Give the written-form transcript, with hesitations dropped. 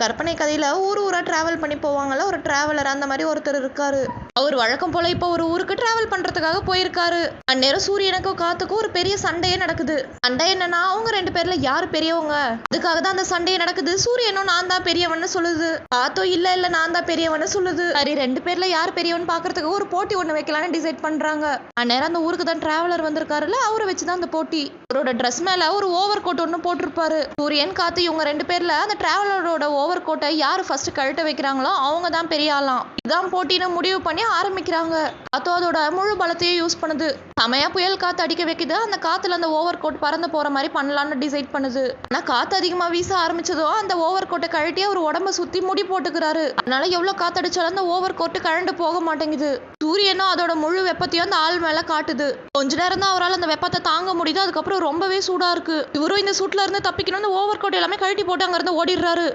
கற்பனை கதையில ஊரா டிராவல் பண்ணி போவாங்கல்ல, ஒரு டிராவலர் அந்த மாதிரி ஒருத்தர் இருக்காரு. அவர் வழக்கம் போல இப்ப ஒரு ஊருக்கு டிராவல் பண்றதுக்காக போயிருக்காரு. அந்நேரம் சூரியனுக்கும் காத்துக்கும் ஒரு பெரிய சண்டையே நடக்குது. சண்டை என்னன்னா, அவங்க 2 பேர்ல யாரு பெரியவங்க, அதுக்காக தான் அந்த சண்டையே நடக்குது. சூரியனும் நான் தான் பெரியவன்னு சொல்லுது, காத்தோ இல்ல நான் தான் பெரியவன்னு சொல்லுது. சரி, 2 பேர்ல யார் பெரியவன் பாக்குறதுக்கு ஒரு போட்டி ஒண்ணு வைக்கலாம்னு டிசைட் பண்றாங்க. அந்நேரம் அந்த ஊருக்கு தான் டிராவலர் வந்திருக்காருல்ல, அவரை வச்சுதான் அந்த போட்டி. அவரோட ட்ரெஸ் மேல ஒரு ஓவர் கோட் ஒண்ணு போட்டிருப்பாரு. சூரியன் காத்து இவங்க 2 பேர்ல அந்த டிராவலரோட ஓவர் கோட்டை யாரு ஃபர்ஸ்ட் கழட்ட வைக்கிறாங்களோ அவங்க தான் பெரிய ஆளாம். இதான் போட்டின்னு முடிவு பண்ணி ஆரம்பிக்கிறாங்க. காத்தோ அதோட முழு பலத்தையும் யூஸ் பண்ணுது. செமையா புயல் காத்து அடிக்க வைக்குது. அந்த காத்துல அந்த ஓவர் கோட் பறந்து போற மாதிரி பண்ணலாம்னு டிசைட் பண்ணுது. ஆனா காத்து அதிகமா வீச ஆரம்பிச்சதோ அந்த ஓவர் கோட்டை கழட்டி அவர் உடம்ப சுத்தி முடி போட்டுக்கிறாரு. அதனால எவ்வளவு காத்தடிச்சாலும் அந்த ஓவர் கோட் கழண்டு போக மாட்டேங்குது. சூரியனும் அதோட முழு வெப்பத்தையும் அந்த ஆள் மேல காட்டுது. கொஞ்ச நேரம் தான் அவரால் அந்த வெப்பத்தை தாங்க முடியுது. அதுக்கப்புறம் ரொம்பவே சூடா இருக்கு. இவரும் இந்த சூட்ல இருந்து தப்பிக்கணும், அந்த ஓவர் கோட் எல்லாமே கழட்டி போட்டு அங்க இருந்து ஓடிடுறாரு.